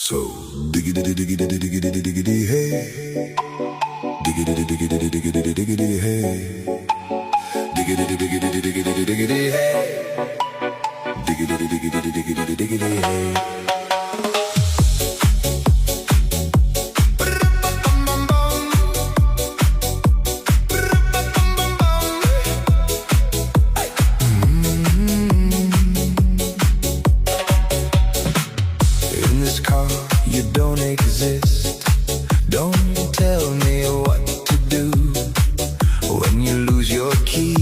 So diggity diggity diggity diggity hey, diggity diggity diggity diggity hey, diggity diggity diggity diggity hey, diggity diggity diggity diggity hey. You don't exist. Don't tell me what to do when you lose your key